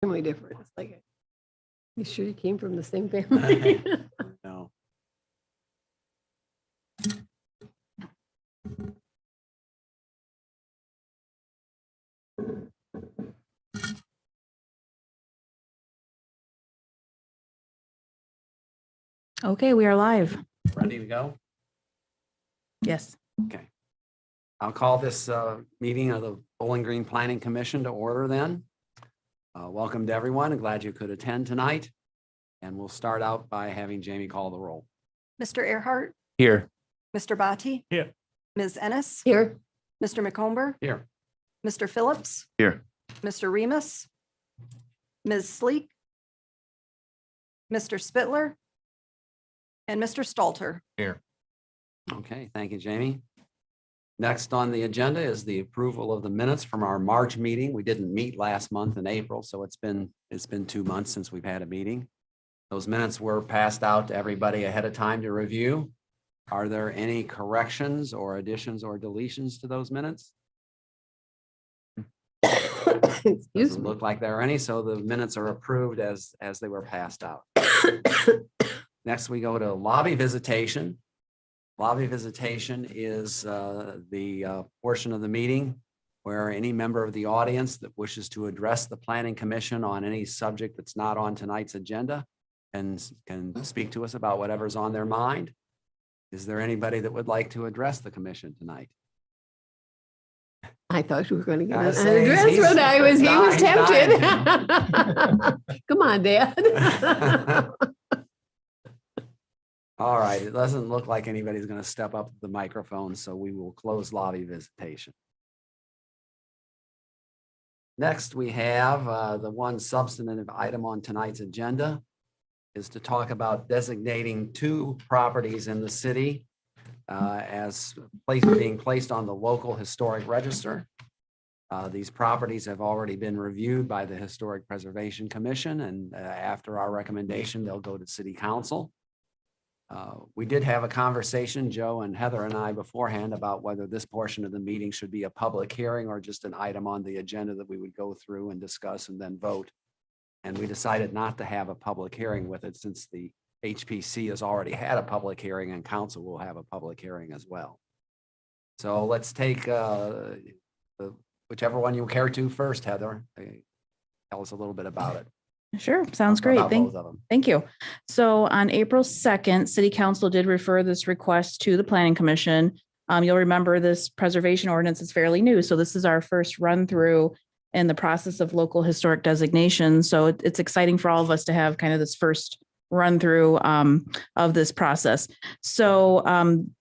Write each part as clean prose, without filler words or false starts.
family different. It's like, you sure you came from the same family? No. Okay, we are live. Ready to go? Yes. Okay. I'll call this meeting of the Bowling Green Planning Commission to order then. Welcome to everyone. I'm glad you could attend tonight. And we'll start out by having Jamie call the roll. Mr. Earhart, Here. Mr. Bati. Here. Ms. Ennis, Here, Mr. McComber, Here. Mr. Phillips, Here. Mr. Remus, Ms. Sleek, Mr. Spittler, and Mr. Stalter. Here. Okay, thank you, Jamie. Next on the agenda is the approval of the minutes from our March meeting. We didn't meet last month in April, so it's been 2 months since we've had a meeting. Those minutes were passed out to everybody ahead of time to review. Are there any corrections or additions or deletions to those minutes? excuse Doesn't me. look like there are any, so the minutes are approved as they were passed out. Next, we go to lobby visitation. Lobby visitation is the portion of the meeting where any member of the audience that wishes to address the Planning Commission on any subject that's not on tonight's agenda and can speak to us about whatever's on their mind. Is there anybody that would like to address the commission tonight? I thought you were going to get I an say address he's- when he was dying. tempted. Come on, Dad. All right, it doesn't look like anybody's going to step up to the microphone, so we will close lobby visitation. Next, we have the one substantive item on tonight's agenda is to talk about designating 2 properties in the city as being placed on the local historic register. These properties have already been reviewed by the Historic Preservation Commission, and after our recommendation, they'll go to City Council. We did have a conversation, Joe and Heather and I beforehand, about whether this portion of the meeting should be a public hearing or just an item on the agenda that we would go through and discuss and then vote. And we decided not to have a public hearing with it since the HPC has already had a public hearing and council will have a public hearing as well. So let's take whichever one you care to first, Heather. Tell us a little bit about it. Sure. Sounds great. About both of them. Thank you. So on April 2nd, City Council did refer this request to the Planning Commission. You'll remember this preservation ordinance is fairly new. So this is our first run through in the process of local historic designation. So it's exciting for all of us to have kind of this first run through of this process. So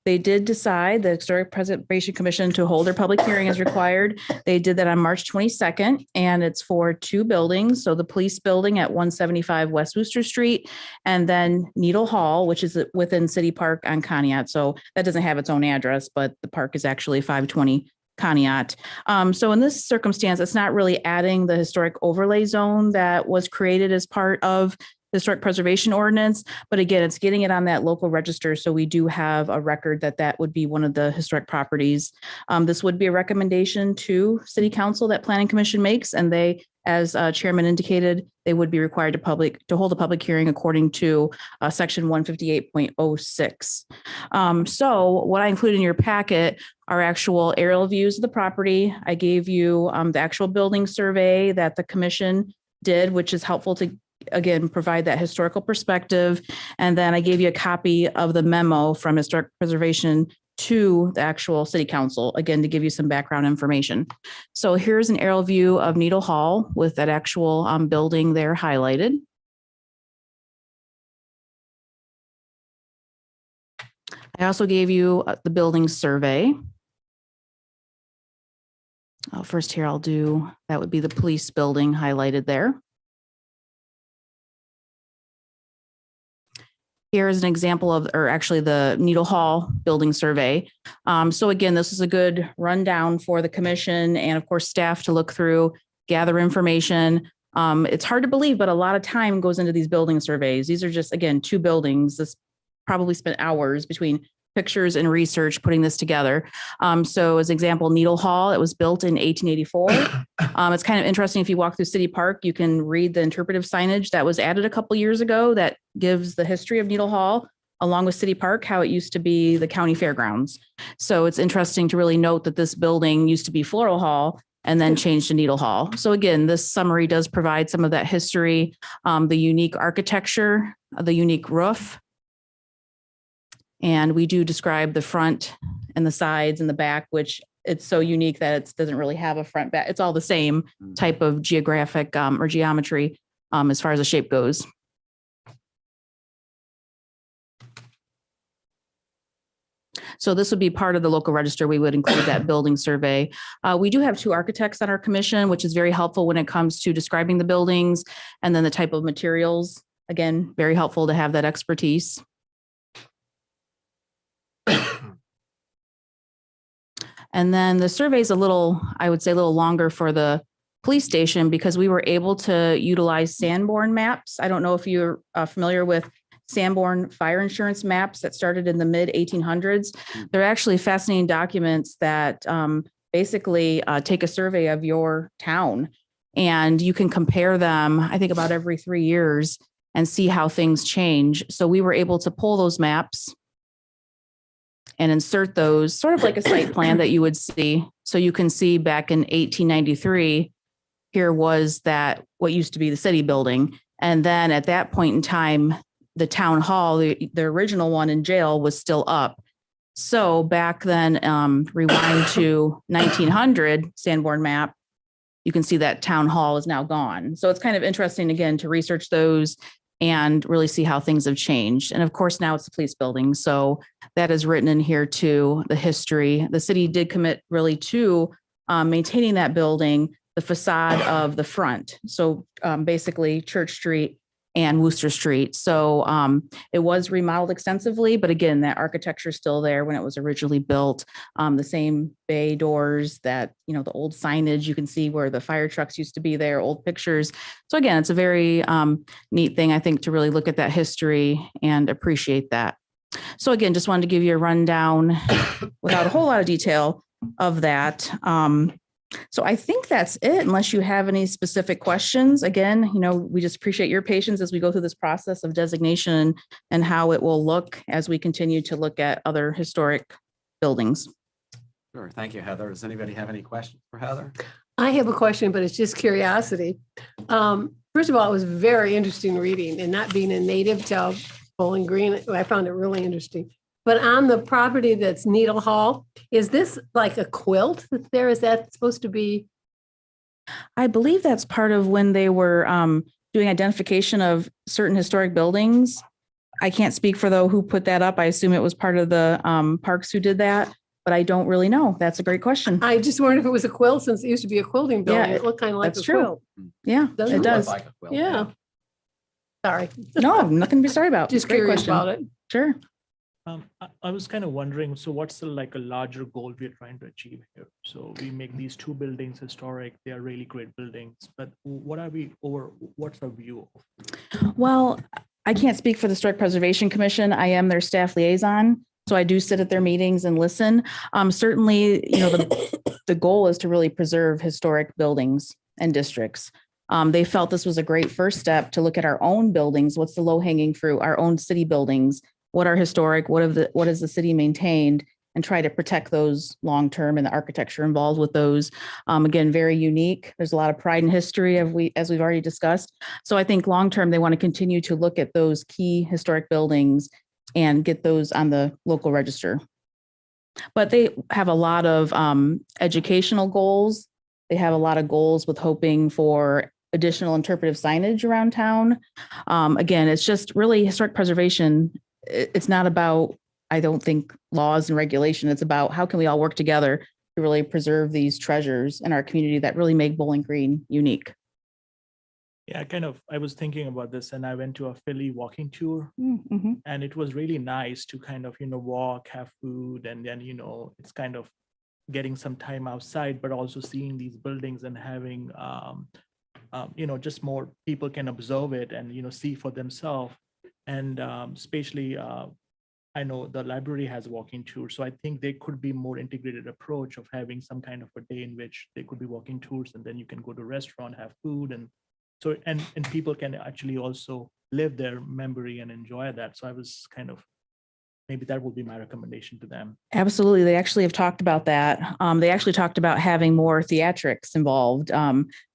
they did decide, the Historic Preservation Commission, to hold their public hearing as required. They did that on March 22nd, and it's for 2 buildings. So the police building at 175 West Wooster Street, and then Needle Hall, which is within City Park on Conneaut. So that doesn't have its own address, but the park is actually 520 Conneaut. So in this circumstance, it's not really adding the historic overlay zone that was created as part of the Historic Preservation Ordinance. But again, it's getting it on that local register. So we do have a record that would be one of the historic properties. This would be a recommendation to City Council that Planning Commission makes. And they, as Chairman indicated, they would be required to hold a public hearing according to section 158.06. So what I included in your packet are actual aerial views of the property. I gave you the actual building survey that the commission did, which is helpful to, again, provide that historical perspective. And then I gave you a copy of the memo from Historic Preservation to the actual City Council, again, to give you some background information. So here's an aerial view of Needle Hall with that actual building there highlighted. I also gave you the building survey. First here, that would be the police building highlighted there. Here is an example of, or actually the Needle Hall building survey. So again, this is a good rundown for the commission and of course staff to look through, gather information. It's hard to believe, but a lot of time goes into these building surveys. These are just, again, 2 buildings. This probably spent hours between pictures and research putting this together. So as example, Needle Hall, it was built in 1884. It's kind of interesting. If you walk through City Park, you can read the interpretive signage that was added a couple years ago that gives the history of Needle Hall, along with City Park, how it used to be the county fairgrounds. So it's interesting to really note that this building used to be Floral Hall and then changed to Needle Hall. So again, this summary does provide some of that history, the unique architecture, the unique roof. And we do describe the front and the sides and the back, which it's so unique that it doesn't really have a front back. It's all the same type of geographic or geometry as far as the shape goes. So this would be part of the local register. We would include that building survey. We do have 2 architects on our commission, which is very helpful when it comes to describing the buildings and then the type of materials. Again, very helpful to have that expertise. And then the survey is a little, I would say a little longer for the police station because we were able to utilize Sanborn maps. I don't know if you're familiar with Sanborn fire insurance maps that started in the mid 1800s. They're actually fascinating documents that basically take a survey of your town, and you can compare them, I think about every 3 years, and see how things change. So we were able to pull those maps and insert those sort of like a site plan that you would see. So you can see back in 1893, here was that what used to be the city building. And then at that point in time, the town hall, the original one in jail, was still up. So back then, rewind to 1900 Sanborn map, you can see that town hall is now gone. So it's kind of interesting, again, to research those and really see how things have changed. And of course, now it's the police building. So that is written in here too, the history. The city did commit really to maintaining that building, the facade of the front. So basically Church Street and Wooster Street. So it was remodeled extensively, but again, that architecture is still there when it was originally built. The same bay doors, that, you know, the old signage, you can see where the fire trucks used to be there, old pictures. So again, it's a very neat thing, I think, to really look at that history and appreciate that. So again, just wanted to give you a rundown without a whole lot of detail of that. So I think that's it, unless you have any specific questions. Again, you know, we just appreciate your patience as we go through this process of designation and how it will look as we continue to look at other historic buildings. Sure. Thank you, Heather. Does anybody have any questions for Heather? I have a question, but it's just curiosity. First of all, it was very interesting reading, and not being a native to Bowling Green, I found it really interesting. But on the property that's Needle Hall, is this like a quilt that's there? Is that supposed to be? I believe that's part of when they were doing identification of certain historic buildings. I can't speak for who put that up. I assume it was part of the parks who did that, but I don't really know. That's a great question. I just wondered if it was a quilt, since it used to be a quilting building. Yeah, It looked kind of like that's a true. quilt. Yeah, Doesn't it it? does. Like a quilt, Yeah. Sorry. No, nothing to be sorry about. Just Great curious question. about it. Sure. I was kind of wondering, so what's the like a larger goal we're trying to achieve here? So we make these 2 buildings historic, they are really great buildings, but what are we over, what's our view? Well, I can't speak for the Historic Preservation Commission. I am their staff liaison. So I do sit at their meetings and listen. Certainly, you know, the goal is to really preserve historic buildings and districts. They felt this was a great first step to look at our own buildings. What's the low hanging fruit? Our own city buildings. What are historic? What is the city maintained? And try to protect those long term, and the architecture involved with those. Again, very unique. There's a lot of pride and history as we've already discussed. So I think long term they want to continue to look at those key historic buildings and get those on the local register. But they have a lot of educational goals. They have a lot of goals with hoping for additional interpretive signage around town. Again, it's just really historic preservation. It's not about, I don't think, laws and regulation. It's about how can we all work together to really preserve these treasures in our community that really make Bowling Green unique. Yeah, I was thinking about this, and I went to a Philly walking tour, Mm-hmm. and it was really nice to kind of, walk, have food, and then, it's kind of getting some time outside, but also seeing these buildings and having, just more people can observe it and, see for themselves. And especially I know the library has walking tours, so I think there could be more integrated approach of having some kind of a day in which they could be walking tours, and then you can go to restaurant, have food, and so and people can actually also live their memory and enjoy that. So I was kind of, maybe that would be my recommendation to them. Absolutely. They actually have talked about that. They actually talked about having more theatrics involved.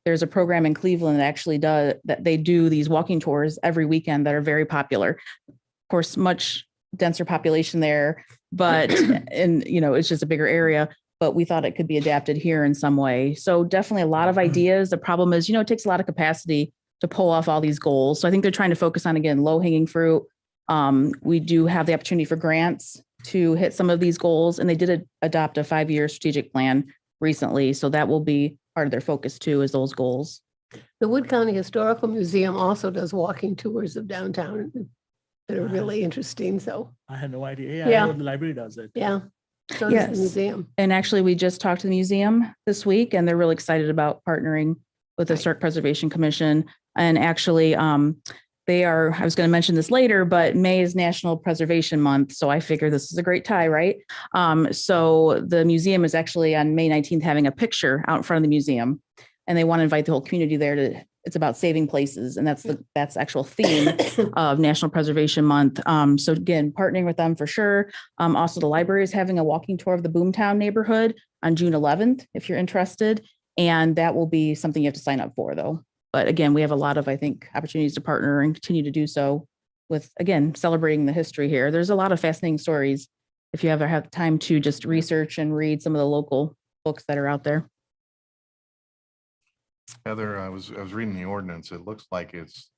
There's a program in Cleveland that actually does that. They do these walking tours every weekend that are very popular. Of course, much denser population there, but and it's just a bigger area. But we thought it could be adapted here in some way. So definitely a lot of ideas. The problem is, it takes a lot of capacity to pull off all these goals. So I think they're trying to focus on, again, low hanging fruit. We do have the opportunity for grants to hit some of these goals, and they did adopt a 5-year strategic plan recently. So that will be part of their focus too, is those goals. The Wood County Historical Museum also does walking tours of downtown that are really interesting. So, I had no idea. Yeah. I know the library does it. yeah. So does Yes. the museum. And actually, we just talked to the museum this week, and they're really excited about partnering with the Right. Historic Preservation Commission. And actually, I was going to mention this later, but May is National Preservation Month. So I figure this is a great tie, right? So the museum is actually on May 19th having a picture out in front of the museum, and they want to invite the whole community there it's about saving places. And that's the actual theme of National Preservation Month. So again, partnering with them for sure. Also, the library is having a walking tour of the Boomtown neighborhood on June 11th, if you're interested. And that will be something you have to sign up for, though. But again, we have a lot of, I think, opportunities to partner and continue to do so with, again, celebrating the history here. There's a lot of fascinating stories if you ever have time to just research and read some of the local books that are out there. Heather, I was reading the ordinance. It looks like it's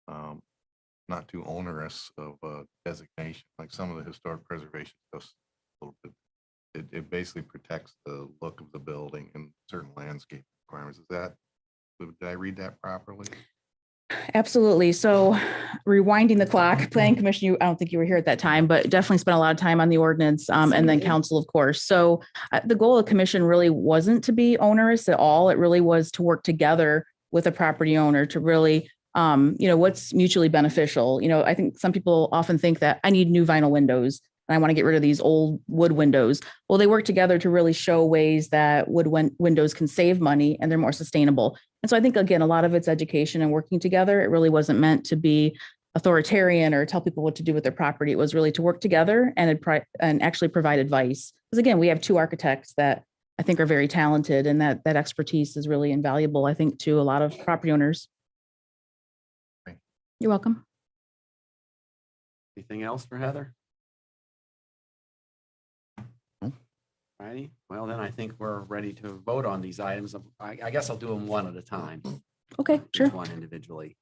not too onerous of a designation, like some of the historic preservation stuff. A little bit, it basically protects the look of the building and certain landscape requirements. Did I read that properly? Absolutely. So rewinding the clock, Planning Commission, I don't think you were here at that time, but definitely spent a lot of time on the ordinance, and then Absolutely. council, of course. So the goal of the commission really wasn't to be onerous at all. It really was to work together with a property owner to really, what's mutually beneficial. I think some people often think that I need new vinyl windows and I want to get rid of these old wood windows. Well, they work together to really show ways that wood windows can save money and they're more sustainable. And so I think, again, a lot of it's education and working together. It really wasn't meant to be authoritarian or tell people what to do with their property. It was really to work together and actually provide advice. Because again, we have 2 architects that I think are very talented, and that expertise is really invaluable, I think, to a lot of property owners. Thank you. You're welcome. Anything else for Heather? No. Righty, well, then I think we're ready to vote on these items. I guess I'll do them one at a time. Okay, sure. Each one individually.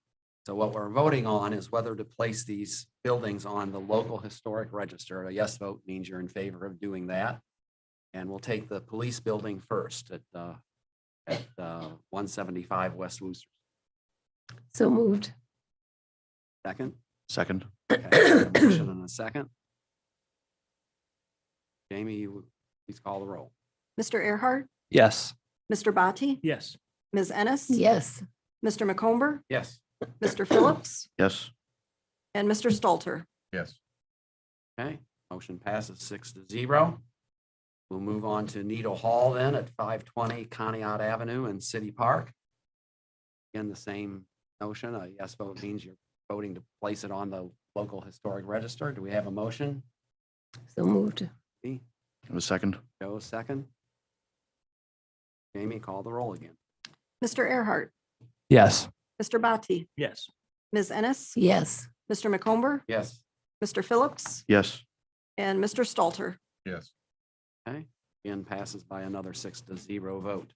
So what we're voting on is whether to place these buildings on the local historic register. A yes vote means you're in favor of doing that. And we'll take the police building first at 175 West Wooster. So moved. Second. Second. Okay, a motion and a second. Jamie, you please call the roll. Mr. Earhart, Yes. Mr. Bati, Yes. Ms. Ennis, Yes. Mr. McComber, Yes. Mr. Phillips, Yes. and Mr. Stalter. Yes. Okay, motion passes 6-0. We'll move on to Needle Hall then at 520 Conneaut Avenue in City Park. Again, the same notion. A yes vote means you're voting to place it on the local historic register. Do we have a motion? So moved. Me? A second. Joe, second. Jamie, call the roll again. Mr. Earhart, Yes. Mr. Bati, Yes. Ms. Ennis, Yes. Mr. McComber, Yes. Mr. Phillips, Yes. and Mr. Stalter. Yes. Okay, again passes by another 6-0 vote.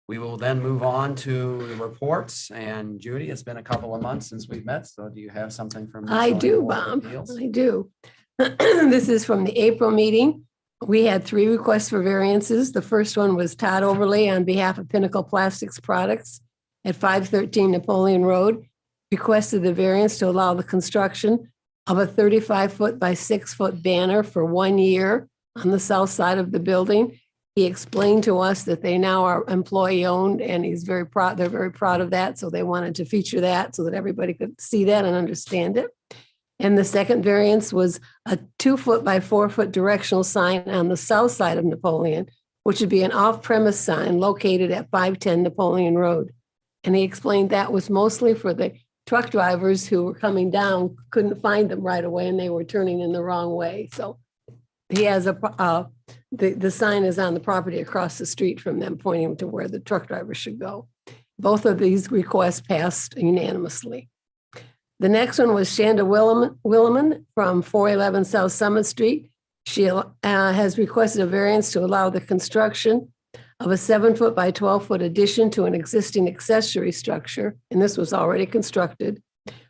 We will then move on to the reports. And Judy, it's been a couple of months since we've met. So do you have something from? the I zoning do, board of Bob. appeals? I do. This is from the April meeting. We had 3 requests for variances. The first one was Todd Overlay on behalf of Pinnacle Plastics Products at 513 Napoleon Road, requested the variance to allow the construction of a 35-foot by 6-foot banner for 1 year on the south side of the building. He explained to us that they now are employee-owned, and he's very proud. They're very proud of that. So they wanted to feature that so that everybody could see that and understand it. And the second variance was a 2-foot by 4-foot directional sign on the south side of Napoleon, which would be an off-premise sign located at 510 Napoleon Road. And he explained that was mostly for the truck drivers who were coming down, couldn't find them right away, and they were turning in the wrong way. So he has the sign is on the property across the street from them, pointing to where the truck driver should go. Both of these requests passed unanimously. The next one was Shanda Williman from 411 South Summit Street. She has requested a variance to allow the construction of a 7-foot by 12-foot addition to an existing accessory structure, and this was already constructed,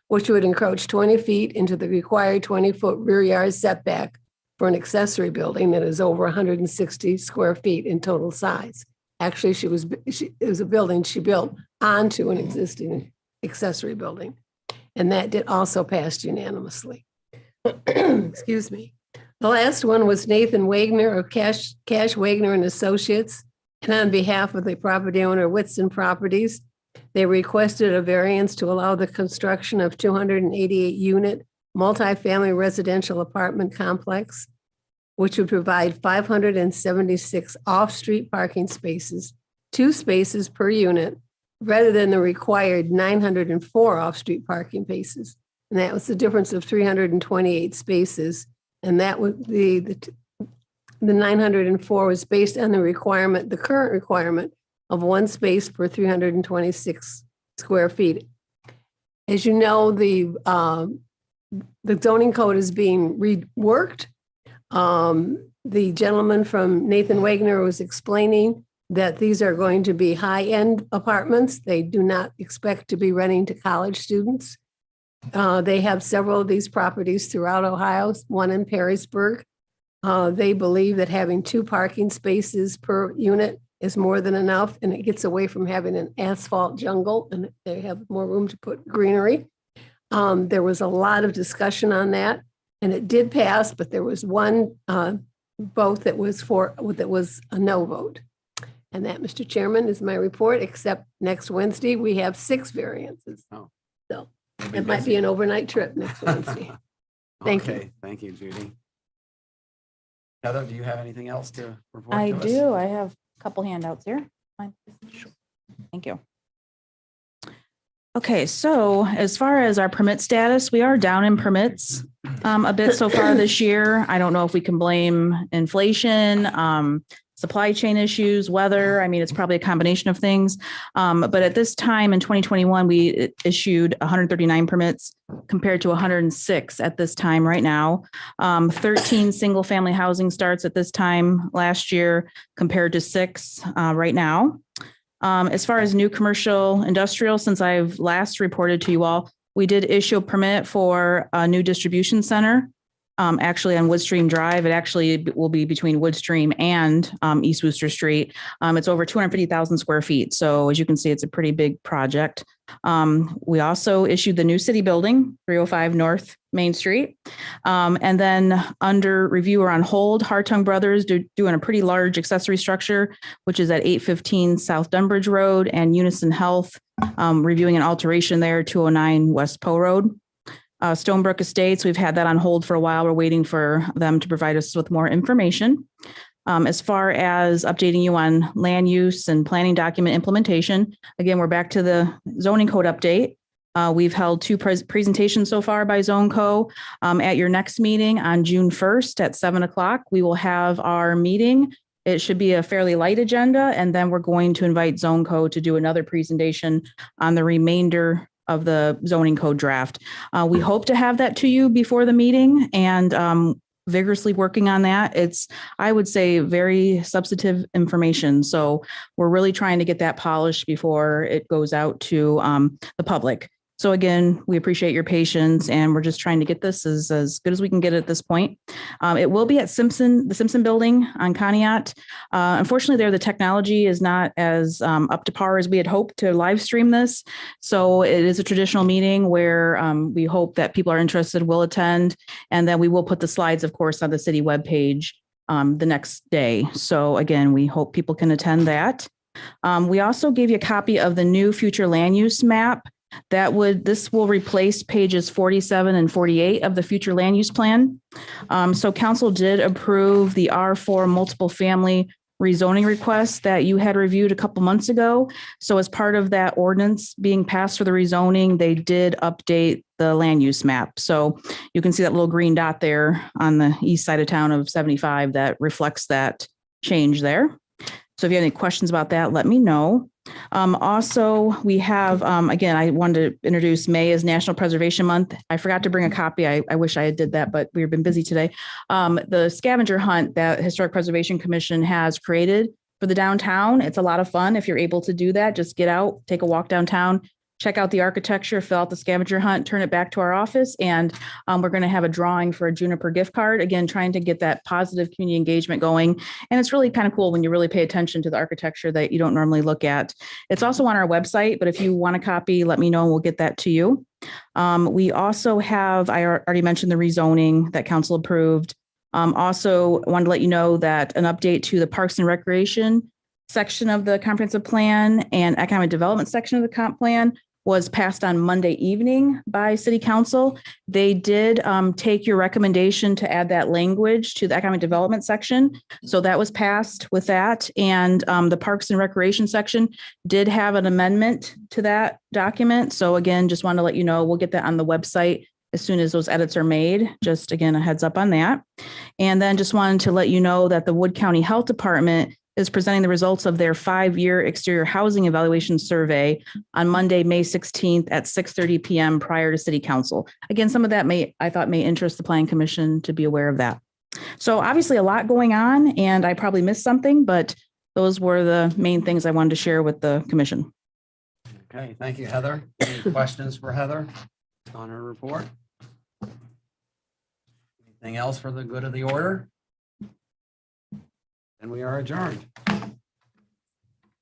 which would encroach 20 feet into the required 20-foot rear yard setback for an accessory building that is over 160 square feet in total size. Actually, it was a building she built onto an existing accessory building, and that did also pass unanimously. Excuse me. The last one was Nathan Wagner of Cash Wagner and Associates. And on behalf of the property owner, Whitson Properties, they requested a variance to allow the construction of 288-unit multifamily residential apartment complex, which would provide 576 off-street parking spaces, 2 spaces per unit, rather than the required 904 off-street parking spaces. And that was the difference of 328 spaces. And that would be the 904 was based on the current requirement of 1 space per 326 square feet. As you know, the zoning code is being reworked. The gentleman from Nathan Wagner was explaining that these are going to be high-end apartments. They do not expect to be renting to college students. They have several of these properties throughout Ohio, one in Perrysburg. They believe that having 2 parking spaces per unit is more than enough, and it gets away from having an asphalt jungle, and they have more room to put greenery. There was a lot of discussion on that, and it did pass, but there was one vote that was a no vote. And that, Mr. Chairman, is my report, except next Wednesday, we have 6 variances. Oh. So it might be an overnight trip next Wednesday. Thank you. Okay, thank you, Judy. Heather, do you have anything else to report I to us? do. I have a couple handouts here. Fine. Thank you. Okay, so as far as our permit status, we are down in permits a bit so far this year. I don't know if we can blame inflation, supply chain issues, weather. I mean, it's probably a combination of things. But at this time in 2021, we issued 139 permits compared to 106 at this time right now. 13 single family housing starts at this time last year compared to 6 right now. As far as new commercial industrial, since I've last reported to you all, we did issue a permit for a new distribution center. Actually on Woodstream Drive. It actually will be between Woodstream and East Wooster Street. It's over 250,000 square feet. So as you can see, it's a pretty big project. We also issued the new city building, 305 North Main Street. And then under review or on hold, Hartung Brothers doing a pretty large accessory structure, which is at 815 South Dunbridge Road, and Unison Health reviewing an alteration there, 209 West Poe Road. Stonebrook Estates, we've had that on hold for a while. We're waiting for them to provide us with more information. As far as updating you on land use and planning document implementation, again, we're back to the zoning code update. We've held 2 presentations so far by ZoneCo. At your next meeting on June 1st at 7:00, we will have our meeting. It should be a fairly light agenda, and then we're going to invite ZoneCo to do another presentation on the remainder of the zoning code draft. We hope to have that to you before the meeting, and vigorously working on that. It's, I would say, very substantive information. So we're really trying to get that polished before it goes out to the public. So again, we appreciate your patience, and we're just trying to get this as good as we can get it at this point. It will be at the Simpson Building on Conneaut. Unfortunately, there the technology is not as up to par as we had hoped to live stream this. So it is a traditional meeting where we hope that people are interested will attend, and then we will put the slides, of course, on the city webpage the next day. So again, we hope people can attend that. We also gave you a copy of the new future land use map This will replace pages 47 and 48 of the future land use plan. So council did approve the R4 multiple family rezoning request that you had reviewed a couple months ago. So as part of that ordinance being passed for the rezoning, they did update the land use map. So you can see that little green dot there on the east side of town of 75 that reflects that change there. So if you have any questions about that, let me know. Also, we have, again, I wanted to introduce May as National Preservation Month. I forgot to bring a copy. I wish I did that, but we've been busy today. The scavenger hunt that Historic Preservation Commission has created for the downtown. It's a lot of fun. If you're able to do that, just get out, take a walk downtown, check out the architecture, fill out the scavenger hunt, turn it back to our office. And we're going to have a drawing for a Juniper gift card. Again, trying to get that positive community engagement going. And it's really kind of cool when you really pay attention to the architecture that you don't normally look at. It's also on our website, but if you want a copy, let me know and we'll get that to you. We also have, I already mentioned the rezoning that council approved. Also wanted to let you know that an update to the Parks and Recreation section of the comprehensive plan and economic development section of the comp plan was passed on Monday evening by City Council. They did take your recommendation to add that language to the economic development section. So that was passed with that. And the Parks and Recreation section did have an amendment to that document. So again, just wanted to let you know, we'll get that on the website as soon as those edits are made. Just again, a heads up on that. And then just wanted to let you know that the Wood County Health Department is presenting the results of their 5-year exterior housing evaluation survey on Monday, May 16th at 6:30 p.m. prior to City Council. Again, some of that I thought may interest the Planning Commission to be aware of that. So obviously a lot going on, and I probably missed something, but those were the main things I wanted to share with the commission. Okay, thank you, Heather. Any questions for Heather on her report? Anything else for the good of the order? And we are adjourned.